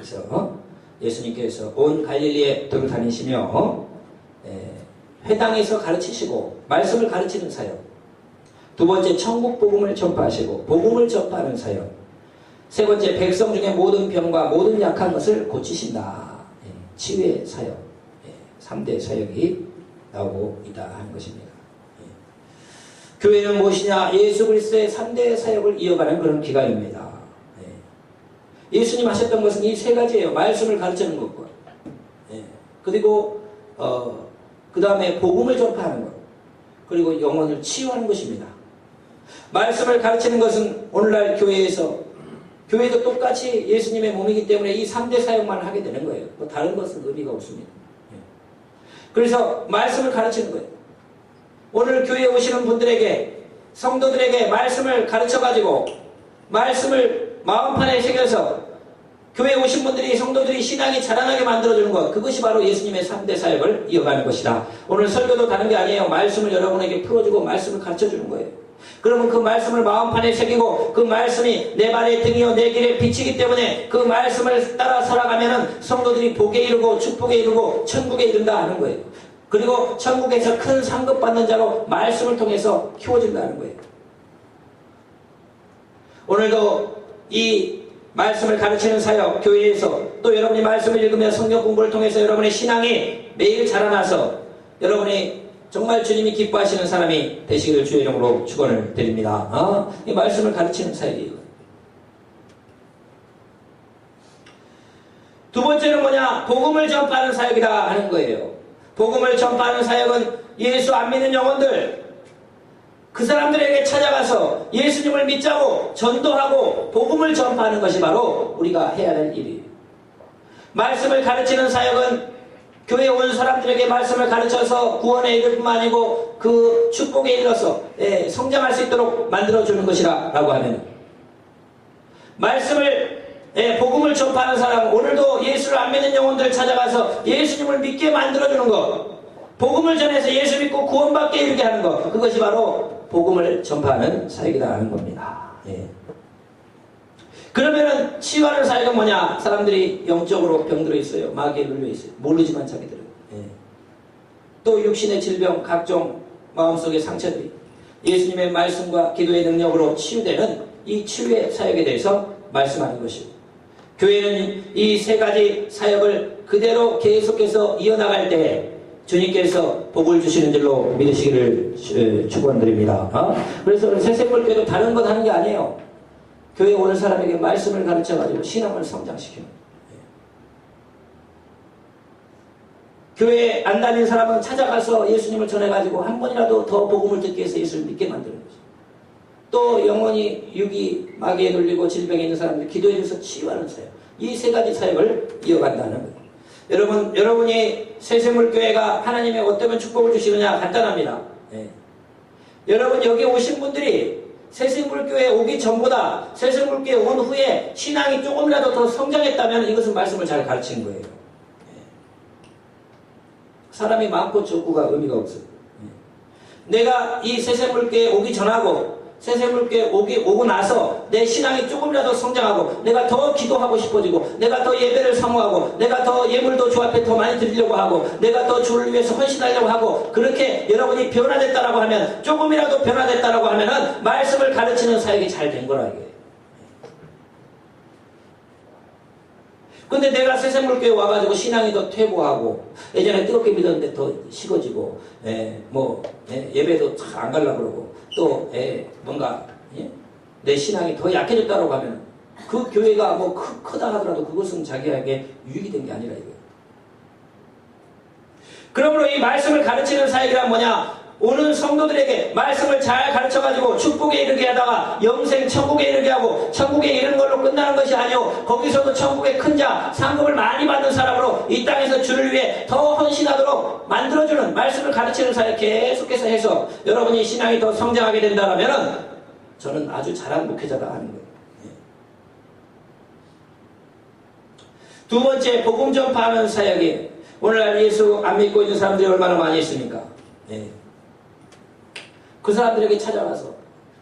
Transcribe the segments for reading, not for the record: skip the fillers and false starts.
그래서 예수님께서 온 갈릴리에 돌아다니시며 회당에서 가르치시고 말씀을 가르치는 사역. 두 번째, 천국 복음을 전파하시고 복음을 전파하는 사역. 세 번째, 백성 중에 모든 병과 모든 약한 것을 고치신다. 치유의 사역. 3대 사역이 나오고 있다 하는 것입니다. 교회는 무엇이냐? 예수 그리스도의 3대 사역을 이어가는 그런 기관입니다. 예수님 하셨던 것은 이 세 가지예요. 말씀을 가르치는 것과 그리고 그 다음에 복음을 전파하는 것, 그리고 영혼을 치유하는 것입니다. 말씀을 가르치는 것은 오늘날 교회도 똑같이 예수님의 몸이기 때문에 이 3대 사역만 하게 되는 거예요. 뭐 다른 것은 의미가 없습니다. 그래서 말씀을 가르치는 거예요. 오늘 교회에 오시는 분들에게, 성도들에게 말씀을 가르쳐가지고 말씀을 마음판에 새겨서 교회에 오신 분들이, 성도들이 신앙이 자라나게 만들어주는 것, 그것이 바로 예수님의 3대 사역을 이어가는 것이다. 오늘 설교도 다른 게 아니에요. 말씀을 여러분에게 풀어주고 말씀을 가르쳐주는 거예요. 그러면 그 말씀을 마음판에 새기고 그 말씀이 내 발의 등이요 내 길에 빛이기 때문에 그 말씀을 따라 살아가면은 성도들이 복에 이르고 축복에 이르고 천국에 이른다 하는 거예요. 그리고 천국에서 큰 상급 받는 자로 말씀을 통해서 키워진다는 거예요. 오늘도 이 말씀을 가르치는 사역, 교회에서 또 여러분이 말씀을 읽으며 성경 공부를 통해서 여러분의 신앙이 매일 자라나서 여러분이 정말 주님이 기뻐하시는 사람이 되시기를 주의 이름으로 축원을 드립니다. 이 말씀을 가르치는 사역이에요. 두 번째는 뭐냐? 복음을 전파하는 사역이다 하는 거예요. 복음을 전파하는 사역은 예수 안 믿는 영혼들, 그 사람들에게 찾아가서 예수님을 믿자고 전도하고 복음을 전파하는 것이 바로 우리가 해야 될 일이에요. 말씀을 가르치는 사역은 교회에 온 사람들에게 말씀을 가르쳐서 구원에 이를 뿐만 아니고 그 축복에 이르러서 성장할 수 있도록 만들어주는 것이라고 하면, 말씀을 복음을 전파하는 사람, 오늘도 예수를 안 믿는 영혼들을 찾아가서 예수님을 믿게 만들어주는 것, 복음을 전해서 예수 믿고 구원받게 이르게 하는 것, 그것이 바로 복음을 전파하는 사역이다 하는 겁니다. 그러면은 치유하는 사역은 뭐냐? 사람들이 영적으로 병들어 있어요. 마귀에 눌려 있어요. 모르지만 자기들은. 또 육신의 질병, 각종 마음속의 상처들이 예수님의 말씀과 기도의 능력으로 치유되는 이 치유의 사역에 대해서 말씀하는 것이고, 교회는 이 세 가지 사역을 그대로 계속해서 이어나갈 때 주님께서 복을 주시는 줄로 믿으시기를 축원드립니다. 그래서 새생물교회도 다른 것 하는 게 아니에요. 교회에 오는 사람에게 말씀을 가르쳐가지고 신앙을 성장시키는 거예요. 교회에 안 다니는 사람은 찾아가서 예수님을 전해가지고 한 번이라도 더 복음을 듣기 위해서 예수를 믿게 만드는 거죠. 또 영혼이 육이 마귀에 눌리고 질병에 있는 사람들 기도해줘서 치유하는 사역, 이 세 가지 사역을 이어간다는 거예요. 여러분이 새생물교회가 하나님의 어떤 축복을 주시느냐? 간단합니다. 여러분 여기 오신 분들이 새생물교회에 오기 전보다 새생물교회에 온 후에 신앙이 조금이라도 더 성장했다면 이것은 말씀을 잘 가르치는 거예요. 사람이 많고 적고가 의미가 없어요. 내가 이 새생물교회에 오기 전하고 새생물교회에 오고 나서 내 신앙이 조금이라도 성장하고 내가 더 기도하고 싶어지고 내가 더 예배를 사모하고 내가 더 예물도 주 앞에 더 많이 드리려고 하고 내가 더 주를 위해서 헌신하려고 하고, 그렇게 여러분이 변화됐다라고 하면, 조금이라도 변화됐다라고 하면은 말씀을 가르치는 사역이 잘 된 거라 이게. 근데 내가 새생물교회 와가지고 신앙이 더 퇴보하고 예전에 뜨겁게 믿었는데 더 식어지고 예배도 안 가려고 그러고 또 뭔가 내 신앙이 더 약해졌다고 하면 그 교회가 뭐 크다 하더라도 그것은 자기에게 유익이 된 게 아니라 이거예요. 그러므로 이 말씀을 가르치는 사역이란 뭐냐? 오는 성도들에게 말씀을 잘 가르쳐가지고 축복에 이르게 하다가 영생 천국에 이르게 하고, 천국에 이르는 걸로 끝나는 것이 아니오, 거기서도 천국의 큰 자, 상급을 많이 받는 사람으로 이 땅에서 주를 위해 더 헌신하도록 만들어주는 말씀을 가르치는 사역 계속해서 해서 여러분이 신앙이 더 성장하게 된다면 저는 아주 잘한 목회자다 하는 거예요. 두 번째, 복음 전파하는 사역이, 오늘날 예수 안 믿고 있는 사람들이 얼마나 많이 있습니까? 그 사람들에게 찾아가서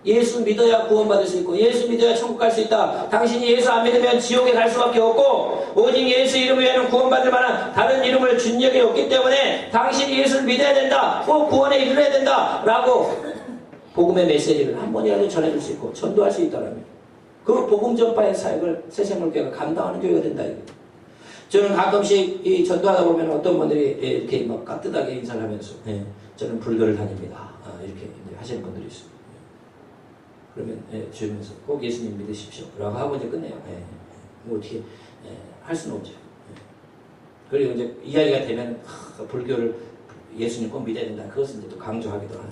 예수 믿어야 구원받을 수 있고 예수 믿어야 천국 갈 수 있다. 당신이 예수 안 믿으면 지옥에 갈 수밖에 없고 오직 예수 이름 외에는 구원받을 만한 다른 이름을 준 적이 없기 때문에 당신이 예수를 믿어야 된다, 꼭 구원에 이르러야 된다 라고 복음의 메시지를 한 번이라도 전해줄 수 있고 전도할 수 있다라면 그 복음 전파의 사역을 새생물교회가 감당하는 교회가 된다. 저는 가끔씩 이 전도하다 보면 어떤 분들이 이렇게 막 깍듯하게 인사를 하면서 저는 불교를 다닙니다, 이렇게 하시는 분들이 있어요. 그러면 주면서 꼭 예수님 믿으십시오 라고 하고 이제 끝내요. 뭐 어떻게 할 수는 없죠. 그리고 이제 이야기가 되면 불교를 예수님 꼭 믿어야 된다, 그것은 이제 또 강조하기도 하는.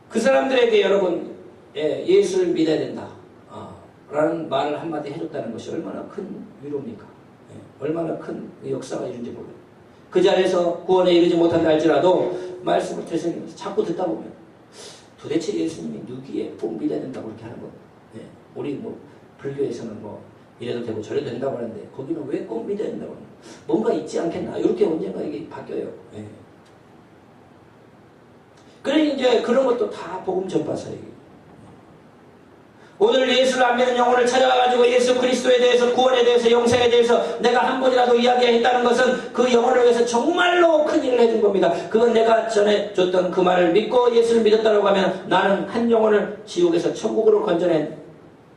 그 사람들에게 여러분 예수를 믿어야 된다 라는 말을 한마디 해줬다는 것이 얼마나 큰 위로입니까? 얼마나 큰 역사가 이룬지 몰라요. 그 자리에서 구원에 이르지 못한다 할지라도 말씀을 되새기면서 자꾸 듣다 보면 도대체 예수님이 누구에 꼭 믿어야 된다고 그렇게 하는 겁니다. 우리 뭐 불교에서는 뭐 이래도 되고 저래도 된다고 하는데 거기는 왜 꼭 믿어야 된다고 하는, 뭔가 있지 않겠나, 이렇게 언젠가 이게 바뀌어요. 그러니 이제 그런 것도 다 복음 전파 사역이에요. 오늘 예수를 안 믿는 영혼을 찾아가지고 예수 그리스도에 대해서, 구원에 대해서, 영생에 대해서 내가 한 번이라도 이야기했다는 것은 그 영혼을 위해서 정말로 큰 일을 해준 겁니다. 그건 내가 전해줬던 그 말을 믿고 예수를 믿었다고 하면 나는 한 영혼을 지옥에서 천국으로 건져낸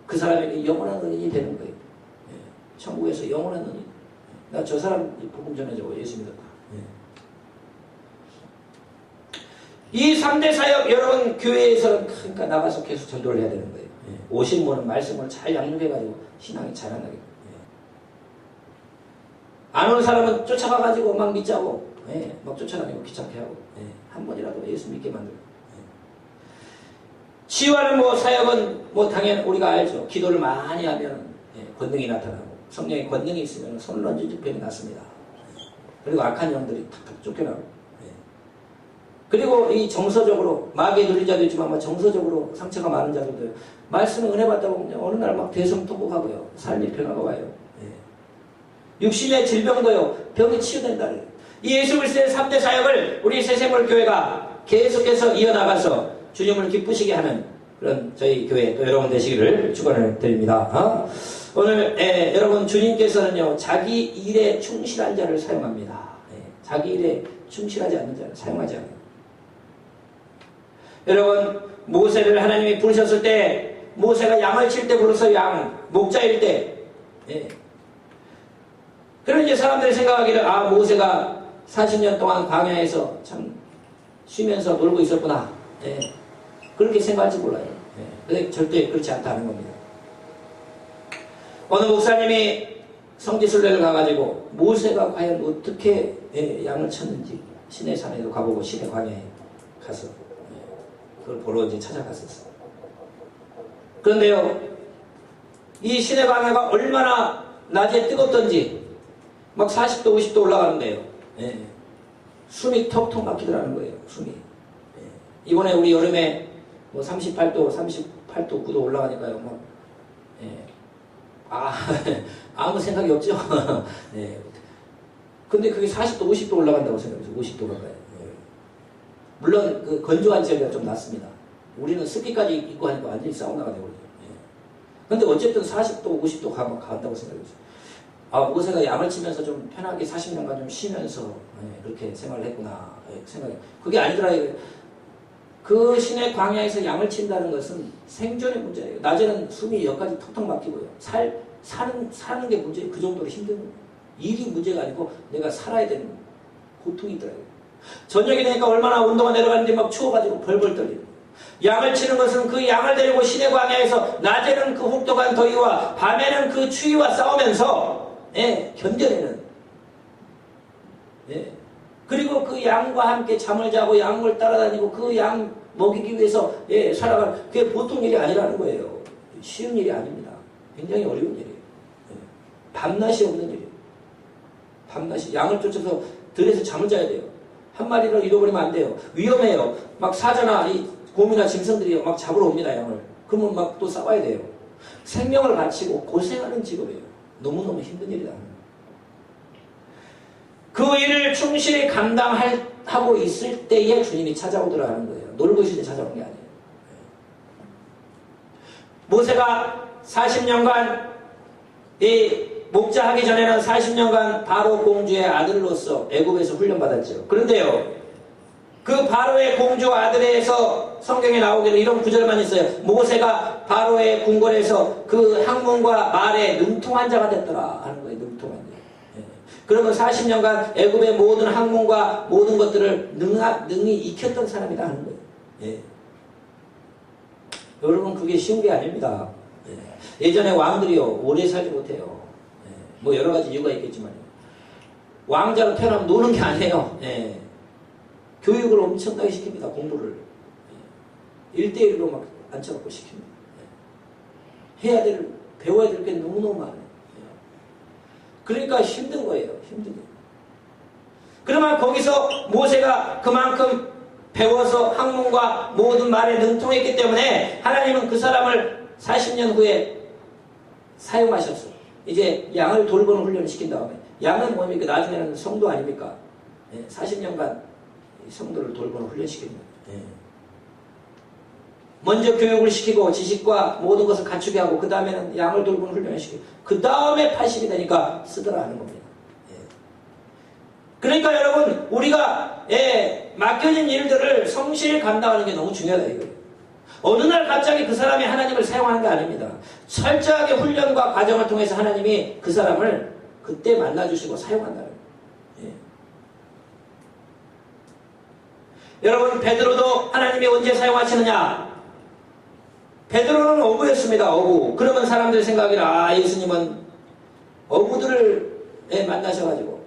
그 사람에게 영원한 은인이 되는 거예요. 천국에서 영원한 은인. 나 저 사람 복음 전해주고 예수 믿었다. 이 3대 사역, 여러분 교회에서는 그러니까 나가서 계속 전도를 해야 되는 거예요. 오신 분은 말씀을 잘 양육해가지고 신앙이 자라나게. 안 오는 사람은 쫓아가가지고 막 믿자고, 막 쫓아다니고 귀찮게 하고, 한 번이라도 예수 믿게 만들고. 치유하는 뭐 사역은 뭐 당연히 우리가 알죠. 기도를 많이 하면 권능이 나타나고, 성령의 권능이 있으면 손을 얹은 병이 낫습니다. 그리고 악한 영들이 탁탁 쫓겨나고. 그리고 이 정서적으로 마귀에 눌린 자도 있지만 정서적으로 상처가 많은 자들도 말씀을 은혜 받다 보면 어느 날 막 대성통곡하고요, 삶이 변화가 와요. 육신의 질병도요, 병이 치유된다. 이 예수 그리스도의 3대 사역을 우리 새생물교회가 계속해서 이어나가서 주님을 기쁘시게 하는 그런 저희 교회 또 여러분 되시기를 축원을 드립니다. 오늘 여러분 주님께서는요, 자기 일에 충실한 자를 사용합니다. 자기 일에 충실하지 않는 자를 사용하지 않아요. 여러분, 모세를 하나님이 부르셨을 때 모세가 양을 칠 때 불러서 양, 목자일 때, 그런 이제 사람들이 생각하기를 모세가 40년 동안 광야에서 참 쉬면서 놀고 있었구나, 그렇게 생각할지 몰라요. 근데 절대 그렇지 않다는 겁니다. 어느 목사님이 성지순례를 가가지고 모세가 과연 어떻게 양을 쳤는지 시내 산에도 가보고 시내 광야에 가서 그걸 보러 이제 찾아갔었어요. 그런데요, 이 시내 광야가 얼마나 낮에 뜨겁던지 막 40도 50도 올라가는데요, 숨이 턱턱 막히더라는 거예요. 숨이. 이번에 우리 여름에 뭐 38도 9도 올라가니까요, 막 아무 생각이 없죠. 근데 그게 40도 50도 올라간다고 생각해서 50도 가까이. 물론 그 건조한 지역이 좀 낫습니다. 우리는 습기까지 입고 하니까 완전히 사우나가 되거든요. 근데 어쨌든 40도 50도 간다고 생각했어요. 모세가 양을 치면서 좀 편하게 40년간 좀 쉬면서 그렇게 생활을 했구나 생각해. 그게 아니더라고요. 그 시내 광야에서 양을 친다는 것은 생존의 문제예요. 낮에는 숨이 여기까지 턱턱 막히고요. 사는 게 문제예요. 그 정도로 힘든 거예요. 일이 문제가 아니고 내가 살아야 되는 고통이 있더라고요. 저녁이 되니까 얼마나 온도가 내려가는데 막 추워가지고 벌벌 떨리고. 양을 치는 것은 그 양을 데리고 시내 광야에서 낮에는 그 혹독한 더위와 밤에는 그 추위와 싸우면서 견뎌내는. 그리고 그 양과 함께 잠을 자고 양을 따라다니고 그 양 먹이기 위해서 살아가는, 그게 보통 일이 아니라는 거예요. 쉬운 일이 아닙니다. 굉장히 어려운 일이에요. 밤낮이 없는 일이에요. 밤낮이. 양을 쫓아서 들에서 잠을 자야 돼요. 한 마리를 잃어버리면 안 돼요. 위험해요. 막 사자나 이 곰이나 짐승들이 막 잡으러 옵니다, 양을. 그러면 막 또 싸워야 돼요. 생명을 바치고 고생하는 직업이에요. 너무너무 힘든 일이다. 그 일을 충실히 감당하고 있을 때에 주님이 찾아오더라는 거예요. 놀고 있을 때 찾아오는 게 아니에요. 모세가 40년간 이 목자하기 전에는 40년간 바로 공주의 아들로서 애굽에서 훈련받았죠. 그런데요, 그 바로의 공주 아들에서 성경에 나오기를 이런 구절만 있어요. 모세가 바로의 궁궐에서 그 학문과 말에 능통한 자가 됐더라 하는 거예요. 능통한 자. 예. 그러면 40년간 애굽의 모든 학문과 모든 것들을 능히 익혔던 사람이다 하는 거예요. 예. 여러분, 그게 쉬운 게 아닙니다. 예. 예전에 왕들이요, 오래 살지 못해요. 예. 뭐 여러 가지 이유가 있겠지만 왕자로 태어나면 노는 게 아니에요. 예. 교육을 엄청나게 시킵니다. 공부를. 예. 1대1로 막 앉혀갖고 시킵니다. 예. 해야 될, 배워야 될 게 너무너무 많아요. 예. 그러니까 힘든 거예요. 힘든 거예요. 그러면 거기서 모세가 그만큼 배워서 학문과 모든 말에 능통했기 때문에 하나님은 그 사람을 40년 후에 사용하셨어요. 이제 양을 돌보는 훈련을 시킨 다음에, 양은 뭡니까? 나중에는 성도 아닙니까? 예. 40년간 성도를 돌보는 훈련시키는 거예요. 예. 먼저 교육을 시키고 지식과 모든 것을 갖추게 하고 그 다음에는 양을 돌보는 훈련을 시키고 그 다음에 80이 되니까 쓰더라 하는 겁니다. 예. 그러니까 여러분, 우리가 맡겨진 일들을 성실히 감당하는 게 너무 중요하다 이거예요. 어느 날 갑자기 그 사람이 하나님을 사용하는 게 아닙니다. 철저하게 훈련과 과정을 통해서 하나님이 그 사람을 그때 만나주시고 사용한다는 거예요. 여러분, 베드로도 하나님이 언제 사용하시느냐? 베드로는 어부였습니다. 어부. 그러면 사람들 생각이라 예수님은 어부들을 만나셔가지고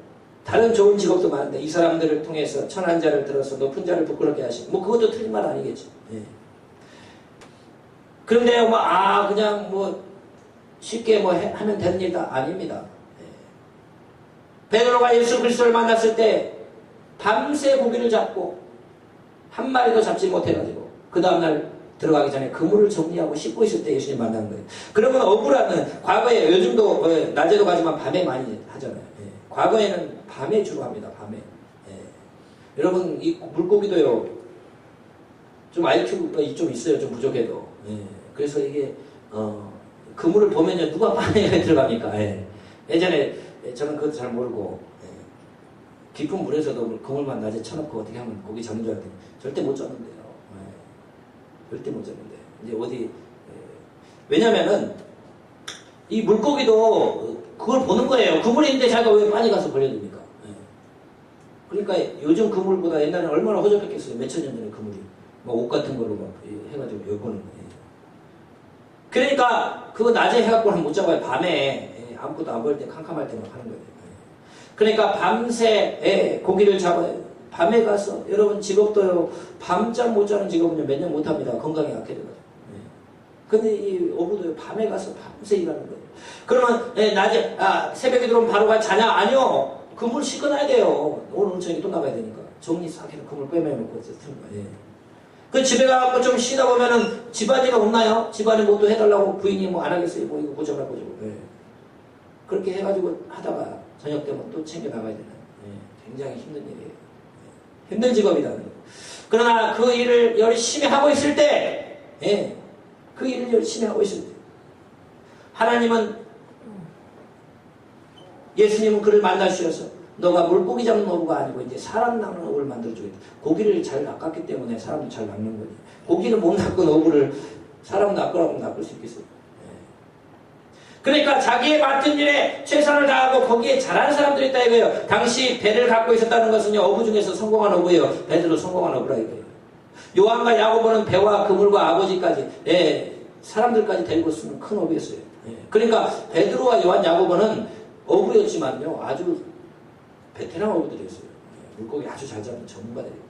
다른 좋은 직업도 많은데 이 사람들을 통해서 천한 자를 들어서 높은 자를 부끄럽게 하시고 뭐 그것도 틀린 말 아니겠죠. 예. 그런데 그냥 쉽게 하면 되는 일도 아닙니다. 예. 베드로가 예수 그리스도를 만났을 때 밤새 고기를 잡고 한 마리도 잡지 못해가지고 그 다음날 들어가기 전에 그물을 정리하고 씻고 있을 때 예수님 만난 거예요. 그러면 어부라는 과거에 요즘도 낮에도 가지만 밤에 많이 하잖아요. 예. 과거에는 밤에 주로 합니다. 밤에. 예. 여러분, 이 물고기도요 좀 IQ가 좀 있어요. 좀 부족해도. 예. 그래서 이게 그물을 보면요 누가 밤에 들어갑니까? 예. 예전에 저는 그것도 잘 모르고 깊은 물에서도 그물만 낮에 쳐놓고 어떻게 하면 고기 잡는 줄 알았더니 절대 못 잡는데요. 네. 절대 못 잡는데. 이제 어디, 왜냐면은 이 물고기도 그걸 보는 거예요. 그물인데 자기가 왜 빨리 가서 걸려듭니까? 네. 그러니까 요즘 그물보다 옛날에는 얼마나 허접했겠어요. 몇천 년 전에 그물이. 옷 같은 거로 막 해가지고 여보는 거예요. 그러니까 그거 낮에 해갖고는 못 잡아요. 밤에 아무것도 안 보일 때 캄캄할 때만 하는 거예요. 그러니까 밤새 고기를 잡아요. 밤에 가서 여러분 직업도요 밤잠 못 자는 직업은요 몇 년 못 합니다. 건강이 약해져가지고. 근데 이 어부도요 밤에 가서 밤새 일하는 거예요. 그러면 낮에 새벽에 들어오면 바로 자냐? 아니요. 그물 씻어놔야 돼요. 오늘 저녁에 또 나가야 되니까 정리 싹 해서 그물 꿰매놓고 쓰는 거예요. 그 집에 가서 좀 쉬다 보면은 집안일 없나요? 집안일 뭐 또 해달라고 부인이 안 하겠어요. 이거 고쳐라. 그렇게 해가지고 하다가 저녁 되면 또 챙겨 나가야 되는 굉장히 힘든 일이에요. 힘든 직업이다. 그러나 그 일을 열심히 하고 있을 때, 그 일을 열심히 하고 있을 때, 하나님은 예수님은 그를 만나주셔서 너가 물고기 잡는 어부가 아니고 이제 사람 낚는 어부를 만들어주겠다. 고기를 잘 낚았기 때문에 사람도 잘 낚는 거지. 고기는 못 낚은 어부를 사람 낚으라고 낚을 수 있겠어요. 그러니까 자기의 맡은 일에 최선을 다하고 거기에 잘하는 사람들이 있다 이거예요. 당시 배를 갖고 있었다는 것은요 어부 중에서 성공한 어부예요. 베드로 성공한 어부라 이거예요. 요한과 야고보는 배와 그물과 아버지까지 사람들까지 데리고 쓰는 큰 어부였어요. 그러니까 베드로와 요한, 야고보는 어부였지만요 아주 베테랑 어부들이었어요. 물고기 아주 잘 잡는 전문가들이에요.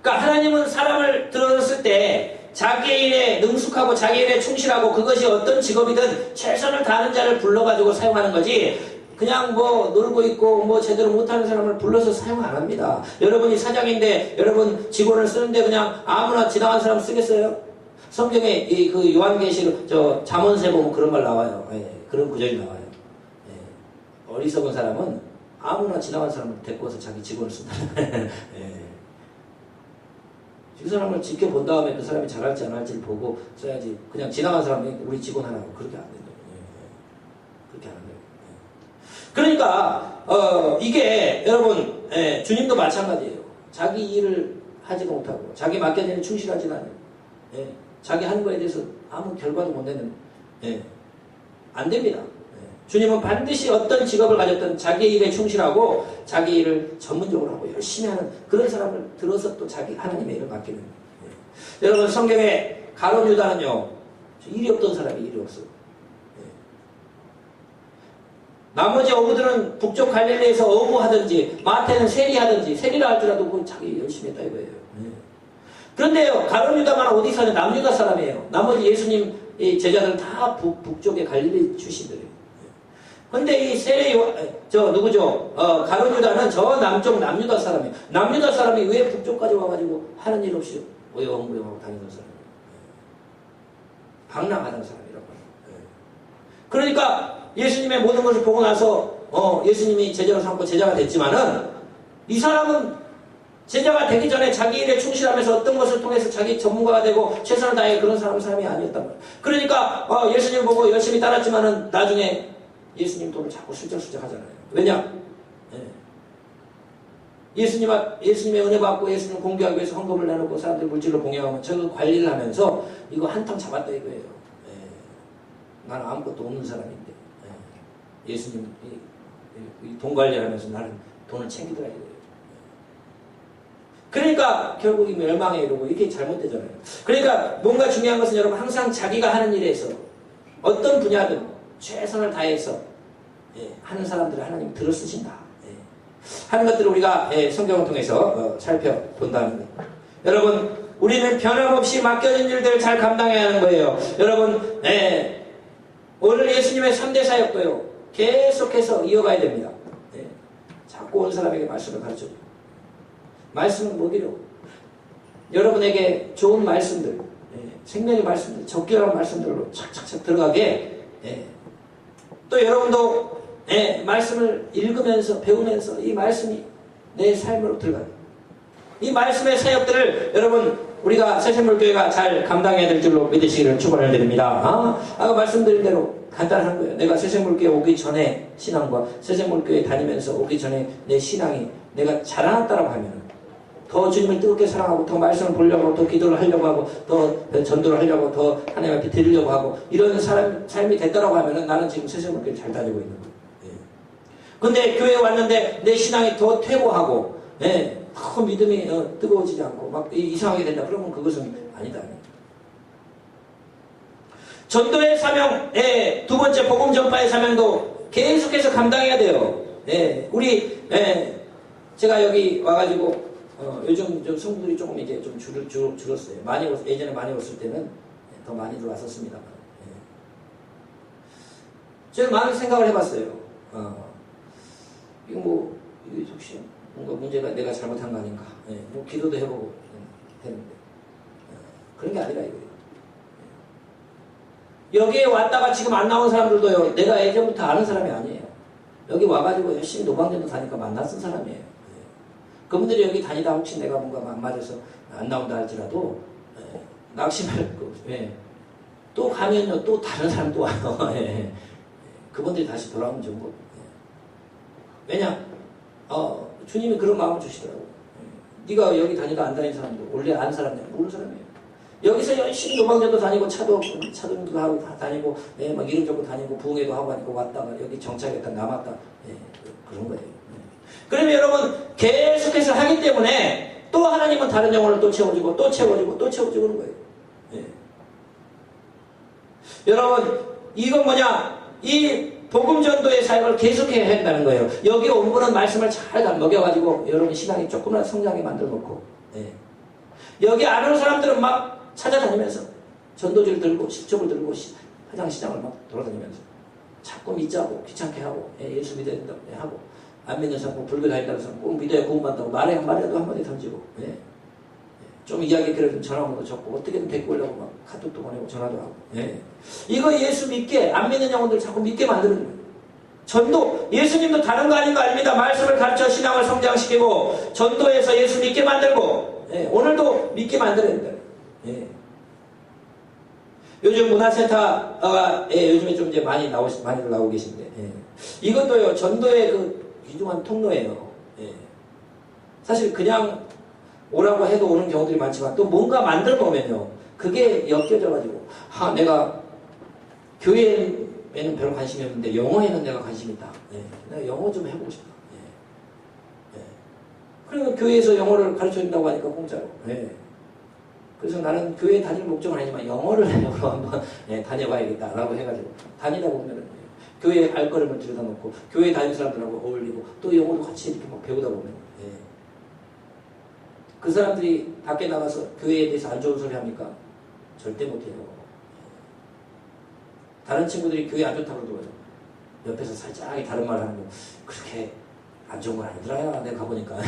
그러니까 하나님은 사람을 들어줬을 때 자기의 일에 능숙하고 자기의 일에 충실하고 그것이 어떤 직업이든 최선을 다하는 자를 불러가지고 사용하는 거지 그냥 놀고 있고 제대로 못하는 사람을 불러서 사용 안 합니다. 여러분이 사장인데 여러분 직원을 쓰는데 그냥 아무나 지나간 사람 쓰겠어요? 성경에 그 요한계시록 잠언서에 보면 그런 말 나와요. 그런 구절이 나와요. 어리석은 사람은 아무나 지나간 사람을 데리고 와서 자기 직원을 쓴다. 그 사람을 지켜본 다음에 그 사람이 잘할지 안 할지를 보고 써야지 그냥 지나간 사람이 우리 직원 하라고 그렇게 안 된다고요. 그러니까 이게 여러분 주님도 마찬가지예요. 자기 일을 하지도 못하고 자기 맡겨진 일에 충실하지 않아요. 자기 하는 거에 대해서 아무 결과도 못 내는 안 됩니다. 주님은 반드시 어떤 직업을 가졌든 자기 일에 충실하고 자기 일을 전문적으로 하고 열심히 하는 그런 사람을 들어서 또 자기 하나님의 일을 맡기는 거예요. 여러분 성경에 가룟 유다는요 일이 없던 사람이 일이 없어요. 나머지 어부들은 북쪽 갈릴리에서 어부하든지 마태는 세리하든지 세리라 할지라도 그건 자기 열심히 했다 이거예요. 그런데요 가룟 유다만 어디 사는 남유다 사람이에요. 나머지 예수님 제자들은 다 북쪽의 갈릴리 출신들이에요. 근데 이 누구죠? 가룟 유다는 저 남쪽 남유다 사람이에요. 남유다 사람이 왜 북쪽까지 와가지고 하는 일 없이 어영부영하고 다니는 사람이에요. 방랑하는 사람이라고 해요. 그러니까 예수님의 모든 것을 보고 나서 예수님이 제자로 삼고 제자가 됐지만은 이 사람은 제자가 되기 전에 자기 일에 충실하면서 어떤 것을 통해서 자기 전문가가 되고 최선을 다해 그런 사람이 아니었단 말이에요. 그러니까 예수님 보고 열심히 따랐지만은 나중에 예수님 돈을 자꾸 슬쩍슬쩍 하잖아요. 왜냐? 예수님의 은혜 받고 예수님 공개하기 위해서 헌금을 내놓고 사람들 물질로 봉양하면 저거 관리를 하면서 이거 한탕 잡았다 이거예요. 나는 아무것도 없는 사람인데 예수님 돈 관리하면서 나는 돈을 챙기더라 이거예요. 그러니까 결국 이 멸망에 이르고 이게 잘못되잖아요. 그러니까 뭔가 중요한 것은 여러분 항상 자기가 하는 일에서 어떤 분야든 최선을 다해서 하는 사람들을 하나님이 들어 쓰신다. 하는 것들을 우리가 성경을 통해서 살펴본다는 것. 여러분 우리는 변함없이 맡겨진 일들을 잘 감당해야 하는 거예요. 여러분 오늘 예수님의 3대 사역도요 계속해서 이어가야 됩니다. 자꾸 온 사람에게 말씀을 가르쳐줘요. 말씀은 뭐기로 여러분에게 좋은 말씀들 생명의 말씀들 적절한 말씀들로 착착착 들어가게 또 여러분도 말씀을 읽으면서 배우면서 이 말씀이 내 삶으로 들어가요. 이 말씀의 사역들을 여러분 우리가 새샘물교회가 잘 감당해야 될 줄로 믿으시기를 축원을 드립니다. 아까 말씀드린 대로 간단한 거예요. 내가 새샘물교회 오기 전에 신앙과 새샘물교회 다니면서 오기 전에 내 신앙이 내가 자라났다라고 하면 더 주님을 뜨겁게 사랑하고 더 말씀을 보려고 더 기도를 하려고 하고 더 전도를 하려고 더 하나님 앞에 드리려고 하고 이런 삶이 됐다라고 하면 나는 지금 새샘물교회 잘 다니고 있는 거예요. 근데 교회에 왔는데 내 신앙이 더 퇴보하고 더 믿음이 뜨거워지지 않고 막 이상하게 된다. 그러면 그것은 아니다. 전도의 사명, 두 번째 복음 전파의 사명도 계속해서 감당해야 돼요. 제가 여기 와가지고 요즘 좀 성도들이 조금 이제 좀 줄었어요. 예전에 많이 왔을 때는 더 많이들 왔었습니다만. 제가 많은 생각을 해봤어요. 이거 혹시 뭔가 문제가 내가 잘못한 거 아닌가. 뭐 기도도 해보고 했는데 그런 게 아니라 이거예요. 여기에 왔다가 지금 안 나온 사람들도요. 내가 예전부터 아는 사람이 아니에요. 여기 와가지고 열심히 노방전도 다니까 만났던 사람이에요. 그분들이 여기 다니다 혹시 내가 뭔가 안 맞아서 안 나온다 할지라도 낙심할 거. 또 가면요 또 다른 사람 또 와요. 그분들이 다시 돌아오면 좋고. 왜냐? 주님이 그런 마음을 주시더라고요. 네가 여기 다니다 안 다닌 사람도 원래 아는 사람이야 모르는 사람이에요. 여기서 열심히 노방전도 다니고 차도도 하고 다니고 막 이런저런 다니고 부흥회도 하고 하니까 왔다가 여기 정착했다 남았다 그런 거예요. 그러면 여러분 계속해서 하기 때문에 또 하나님은 다른 영혼을 또 채워주고 또 채워주고 또 채워주고 그런 거예요. 여러분 이건 뭐냐? 이 복음전도의 사역을 계속해야 한다는 거예요. 여기 온 분은 말씀을 잘 먹여가지고 여러분 신앙이 조금이나 성장하게 만들어 놓고 여기 안 오는 사람들은 막 찾아다니면서 전도지를 들고 식적을 들고 화장시장을 막 돌아다니면서 자꾸 믿자고 귀찮게 하고 예수 믿어야 된다고 하고 안 믿는 사람 불교 다닌다는 사람 꼭 믿어야 구원받는다고 말에 한마디라도 한마디 던지고 좀 이야기 그래도 전화번호도 적고 어떻게든 데리고 오려고 막 카톡도 보내고 전화도 하고 이거 예수 믿게 안 믿는 영혼들 자꾸 믿게 만드는 거예요. 전도 예수님도 다른 거 아닌 거 아닙니다. 말씀을 가르쳐 신앙을 성장시키고 전도해서 예수 믿게 만들고 오늘도 믿게 만들어야 된다. 요즘 문화센터가 요즘에 좀 이제 많이들 나오고 계신데, 이것도요, 전도의 그 귀중한 통로예요. 사실 그냥 오라고 해도 오는 경우들이 많지만 또 뭔가 만들어 보면요, 그게 엮여져가지고, 내가 교회에는 별로 관심이 없는데 영어에는 내가 관심이 있다. 내가 영어 좀 해보고 싶다. 그리고 교회에서 영어를 가르쳐 준다고 하니까 공짜로. 그래서 나는 교회 다닐 목적은 아니지만 영어를 한번 다녀봐야겠다라고 해가지고 다니다 보면은 교회 발걸음을 들여다놓고 교회 다니는 사람들하고 어울리고 또 영어도 같이 이렇게 막 배우다 보면 그 사람들이 밖에 나가서 교회에 대해서 안 좋은 소리 합니까? 절대 못해요. 다른 친구들이 교회 안 좋다고 그러더라고요. 옆에서 살짝 다른 말을 하는 거 그렇게 안 좋은 건 아니더라. 내가 가보니까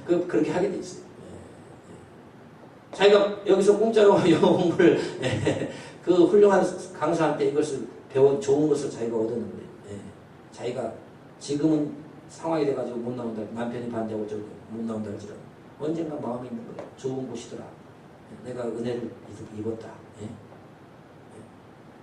그렇게 하게 돼 있어요. 자기가 여기서 공짜로 영어 공부를 그 훌륭한 강사한테 이것을 배워 좋은 것을 자기가 얻었는데 자기가 지금은 상황이 돼가지고 못 나온다. 남편이 반대하고 저기 못 나온다 그러지만 언젠가 마음이 있는 거예요. 좋은 곳이더라. 내가 은혜를 입었다.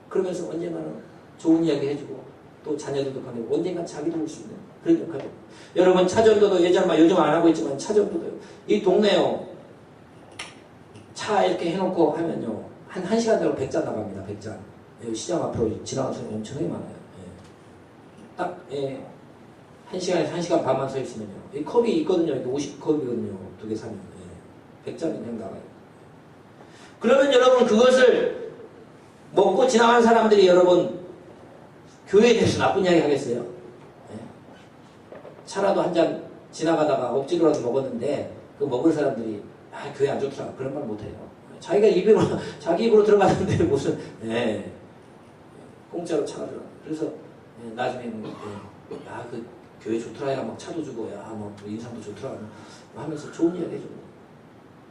그러면서 언젠가는 좋은 이야기 해주고 또 자녀들도 가고 언젠가 자기도 올 수 있는 그런 역할이. 여러분 차전도도 예전만 요즘 안 하고 있지만 차전도도요. 이 동네요. 차 이렇게 해놓고 하면요. 한 1시간 정도 100잔 나갑니다. 100잔. 시장 앞으로 지나가는 사람이 엄청나게 많아요. 딱 1시간에서 1시간 반만 서 있으면요. 이 컵이 있거든요. 50컵이거든요. 2개 사면 100잔이 그냥 나가요. 그러면 여러분 그것을 먹고 지나가는 사람들이 여러분 교회에 대해서 나쁜 이야기 하겠어요? 차라도 한 잔 지나가다가 억지로라도 먹었는데 그 먹을 사람들이 교회 안 좋더라 그런 말 못해요. 자기 입으로 들어갔는데 무슨 공짜로 차가 들어. 그래서 나중에는 그 교회 좋더라. 야 막 차도 주고 뭐 인상도 좋더라 하면서 좋은 이야기 해주고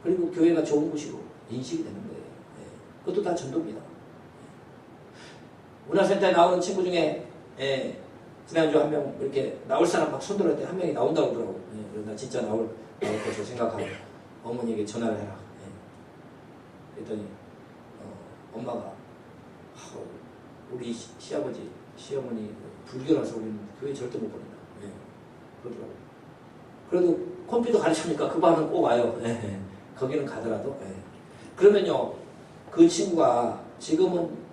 그리고 교회가 좋은 곳이고 인식이 되는 거예요. 그것도 다 전도입니다. 문화센터에 나오는 친구 중에 지난주 한 명 이렇게 나올 사람 막 손들었을 때 한 명이 나온다고 그러더라고. 그래서 나 진짜 나올 것으로 생각하고 어머니에게 전화를 해라. 그랬더니 엄마가 우리 시아버지 시어머니 불교라서 우리는 교회 절대 못 보낸다. 그러더라고. 그래도 컴퓨터 가르치니까 그 반은 꼭 와요. 거기는 가더라도. 그러면요 그 친구가 지금은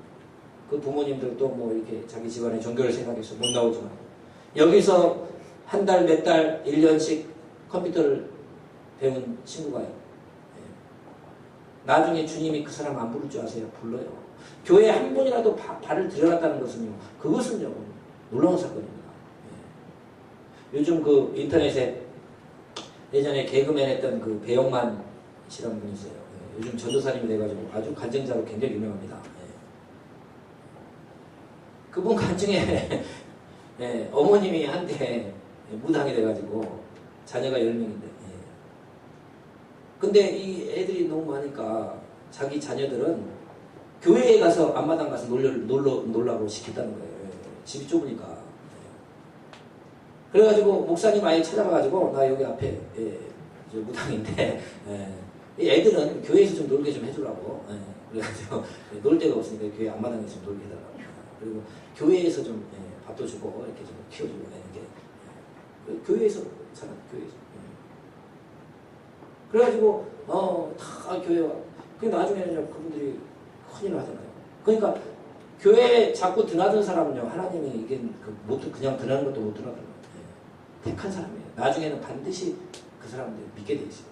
그 부모님들도 뭐 이렇게 자기 집안의 종교를 생각해서 못 나오지만 여기서 한 달, 몇 달, 1년씩 컴퓨터를 배운 친구가요. 나중에 주님이 그 사람 안 부를 줄 아세요? 불러요. 교회에 한 번이라도 발을 들여놨다는 것은요. 그것은요. 놀라운 사건입니다. 요즘 그 인터넷에 예전에 개그맨 했던 그 배영만 씨라는 분이 있어요. 요즘 전도사님이 돼가지고 아주 간증자로 굉장히 유명합니다. 그분 간증에 어머님이 한때 무당이 돼가지고 자녀가 10명인데 근데 이 애들이 너무 많으니까 자기 자녀들은 교회에 가서 앞마당 가서 놀라고 시켰다는 거예요. 집이 좁으니까. 그래가지고 목사님 아예 찾아가가지고 나 여기 앞에 무당인데 이 애들은 교회에서 좀 놀게 좀 해주라고. 그래가지고 놀 데가 없으니까 교회 앞마당에 좀 놀게 해달라고. 그리고 교회에서 좀 밥도 주고 이렇게 좀 키워주고 이렇게 교회에서 살아 교회에서. 그래가지고 다 교회와 그 나중에는 그분들이 큰일 하잖아요. 그러니까 교회에 자꾸 드나든 사람은요 하나님이 이게 그냥 드나는 것도 못 드나들어요. 택한 사람이에요. 나중에는 반드시 그 사람들 믿게 돼 있어요.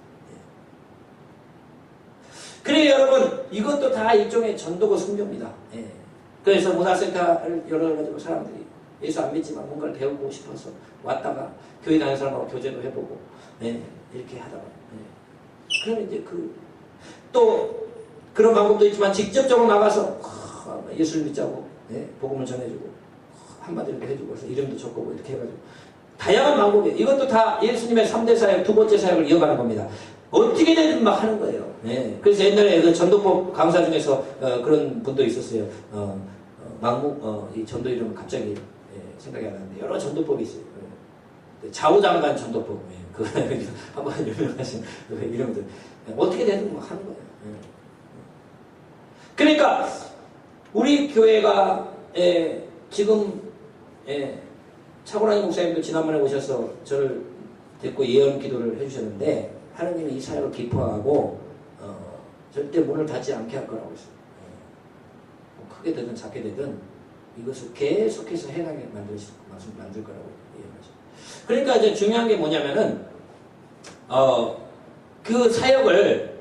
그래 여러분 이것도 다 일종의 전도고 선교입니다. 그래서 문화센터를 열어가지고 사람들이 예수 안 믿지만 뭔가를 배우고 싶어서 왔다가 교회 다니는 사람하고 교제도 해보고 이렇게 하다가 그러면 이제 또 그런 방법도 있지만 직접적으로 나가서 예수를 믿자고 복음을 전해주고 한마디로 해주고 그래서 이름도 적고 이렇게 해가지고 다양한 방법이에요. 이것도 다 예수님의 3대 사역, 두 번째 사역을 이어가는 겁니다. 어떻게든 막 하는 거예요. 그래서 옛날에 그 전도법 강사 중에서 그런 분도 있었어요. 이 전도 이름은 갑자기 생각이 안 나는데 여러 전도법이 있어요. 좌우장관 전도법. 그 한번 유명하신 이름들 어떻게 되든 막 하는 거예요. 그러니까 우리 교회가 지금 차고라니 목사님도 지난번에 오셔서 저를 데리고 예언 기도를 해주셨는데 하나님이 이 사역을 기뻐하고 절대 문을 닫지 않게 할 거라고 했어요. 크게 되든 작게 되든 이것을 계속해서 행하게 만들 거라고 예언하죠. 그러니까 이제 중요한 게 뭐냐면은 그 사역을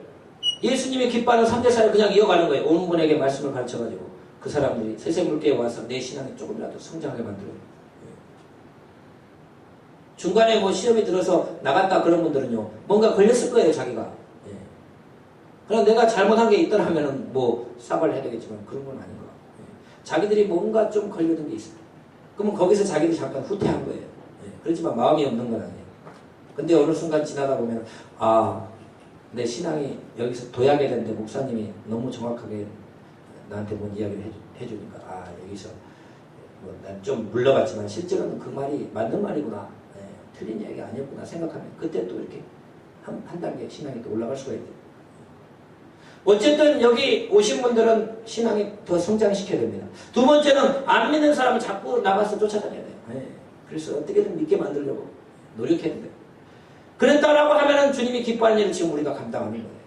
예수님이 기뻐하는 3대 사역을 그냥 이어가는 거예요. 온 분에게 말씀을 가르쳐가지고 그 사람들이 새샘물교에 와서 내 신앙이 조금이라도 성장하게 만들어요. 중간에 뭐 시험이 들어서 나갔다 그런 분들은요, 뭔가 걸렸을 거예요, 자기가. 그럼 내가 잘못한 게 있더라면은 뭐 사과를 해야 되겠지만 그런 건 아닌 거야. 자기들이 뭔가 좀 걸려든 게 있어요. 그러면 거기서 자기들이 잠깐 후퇴한 거예요. 그렇지만 마음이 없는 건 아니에요. 근데 어느 순간 지나다 보면 내 신앙이 여기서 도약이 되는데 목사님이 너무 정확하게 나한테 뭔 이야기를 해주니까 여기서 뭐 난 좀 물러갔지만 실제로는 그 말이 맞는 말이구나, 틀린 이야기가 아니었구나 생각하면 그때 또 이렇게 한 단계 신앙이 또 올라갈 수가 있대요. 어쨌든 여기 오신 분들은 신앙이 더 성장시켜야 됩니다. 두 번째는 안 믿는 사람을 자꾸 나가서 쫓아다녀야 돼요. 그래서 어떻게든 믿게 만들려고 노력해야 돼요. 그랬다라고 하면은 주님이 기뻐하는 일을 지금 우리가 감당하는 거예요.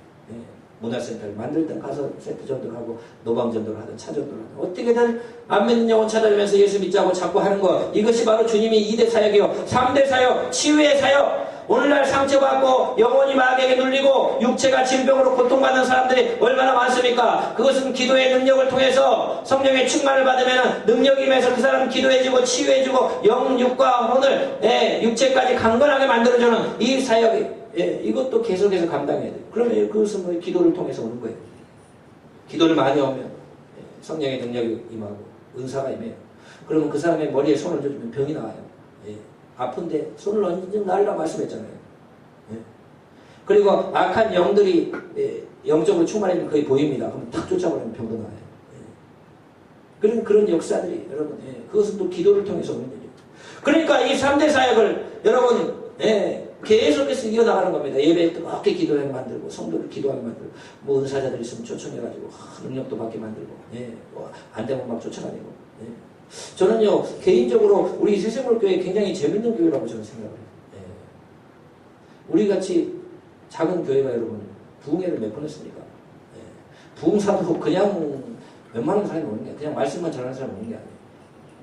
문화센터를 만들든 가서 세트 전도하고 노방 전도를 하든 차 전도를 하든 어떻게든 안 믿는 영혼 찾아내면서 예수 믿자고 자꾸 하는 거, 이것이 바로 주님이 2대 사역이요 3대 사역, 치유의 사역. 오늘날 상처받고 영혼이 마귀에게 눌리고 육체가 질병으로 고통받는 사람들이 얼마나 많습니까? 그것은 기도의 능력을 통해서 성령의 충만을 받으면 능력이 임해서 그 사람 기도해주고 치유해주고 영, 육과 혼을 육체까지 강건하게 만들어주는 이 사역이 이것도 계속해서 감당해야 돼요. 그러면 그것은 뭐 기도를 통해서 오는 거예요. 기도를 많이 하면 성령의 능력이 임하고 은사가 임해요. 그러면 그 사람의 머리에 손을 얹어주면 병이 나와요. 아픈데 손을 얹으면 나으리라 말씀했잖아요. 그리고 악한 영들이 영적으로 충만해지면 거의 보입니다. 그럼 탁 쫓아버리면 병도 나와요. 그런 역사들이 여러분, 그것은 또 기도를 통해서 오는 일이죠. 그러니까 이 3대 사역을 여러분 계속해서 이어나가는 겁니다. 예배에 뜨겁게 기도하게 만들고 성도를 기도하게 만들고 뭐 은사자들이 있으면 초청해가지고 능력도 받게 만들고 뭐 안 되면 막 쫓아다니고. 저는요 개인적으로 우리 새샘물교회 굉장히 재밌는 교회라고 저는 생각을 해요. 우리같이 작은 교회가 여러분 부흥회를 몇 번 했습니까? 부흥사도 그냥 웬만한 사람이 오는 게 그냥 말씀만 잘하는 사람이 오는 게 아니에요.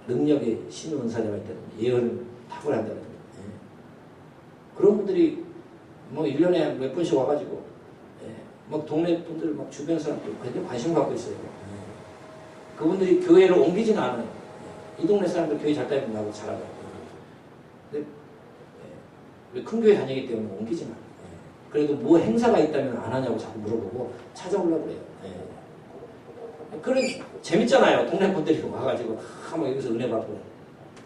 능력의 신의 은사자가 있다든지 예언을 탁월한다든지 그런 분들이 뭐 1년에 몇 번씩 와가지고 막 동네 분들 막 주변 사람들 굉장히 관심 갖고 있어요. 그분들이 교회를 옮기지는 않아요. 이 동네 사람들 교회 잘 다니면 나도 잘하고. 근데 큰 교회 다니기 때문에 옮기지는 않아요. 그래도 뭐 행사가 있다면 안 하냐고 자꾸 물어보고 찾아오려고 그래요. 그런 재밌잖아요. 동네 분들이 와가지고 막 여기서 은혜 받고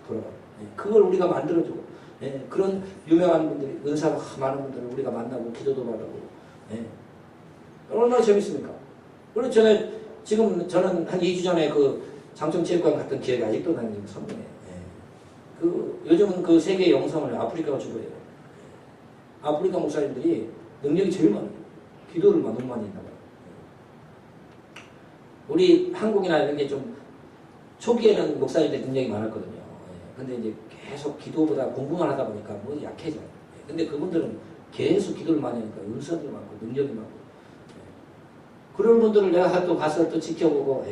돌아가고. 그걸 우리가 만들어주고 그런 유명한 분들이 은사가 많은 분들을 우리가 만나고 기도도 받고 얼마나 재밌습니까? 그리고 저는 한 2주 전에 그 장충체육관 갔던 기억이 아직도 나는 선명해. 요즘은 그 세계 영성을 아프리카가 주도해요. 아프리카 목사님들이 능력이 제일 많아요. 기도를 너무 많이 했나 봐요. 우리 한국이나 이런 게 좀 초기에는 목사님들 능력이 많았거든요. 근데 이제 계속 기도보다 공부만 하다 보니까 뭐 약해져요. 근데 그분들은 계속 기도를 많이 하니까 은사도 많고 능력이 많고 그런 분들을 내가 또 가서 또 지켜보고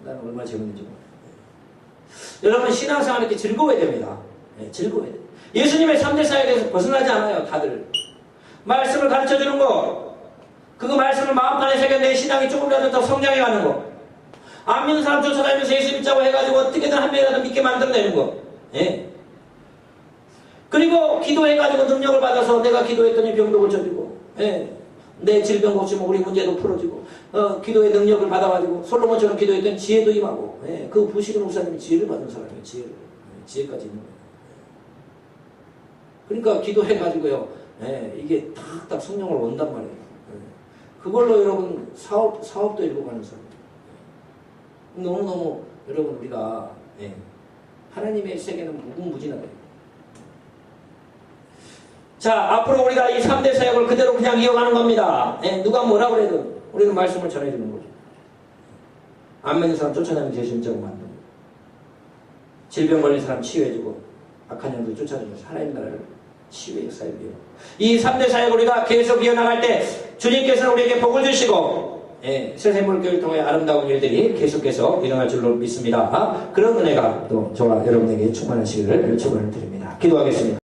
나는 얼마나 재밌는지 몰라요. 여러분 신앙생활 이렇게 즐거워야 됩니다. 즐거워야 돼요. 예수님의 3대 사역에서 벗어나지 않아요. 다들 말씀을 가르쳐주는 거, 그거 말씀을 마음판에 새겨 내 신앙이 조금이라도 더 성장해가는 거, 안 믿는 사람 쫓아다니면서 예수 믿자고 해가지고 어떻게든 한 명이라도 믿게 만들어내는 거. 그리고 기도해가지고 능력을 받아서 내가 기도했더니 병도 고쳐지고 내 질병 고치면 우리 문제도 풀어지고 기도의 능력을 받아가지고 솔로몬처럼 기도했더니 지혜도 임하고 그 부시그 목사님이 지혜를 받은 사람이에요. 지혜까지 있는 거예요. 그러니까 기도해가지고요 이게 탁탁 성령을 온단 말이에요. 그걸로 여러분 사업도 이루고 가는 사람. 너무너무 여러분 우리가 하나님의 세계는 무궁무진하다. 자, 앞으로 우리가 이 3대 사역을 그대로 그냥 이어가는 겁니다. 누가 뭐라 그래도 우리는 말씀을 전해주는 거죠. 안 맞는 사람 쫓아내면 재심자고 만들고, 질병 걸린 사람 치유해주고, 악한 영들 쫓아내면서 하나님 나라를 치유의 역사에 이어. 이 3대 사역을 우리가 계속 이어나갈 때 주님께서는 우리에게 복을 주시고, 세세 물교를 통해 아름다운 일들이 계속해서 일어날 줄로 믿습니다. 그런 은혜가 또 저와 여러분에게 충만하시기를 축원을 드립니다. 기도하겠습니다.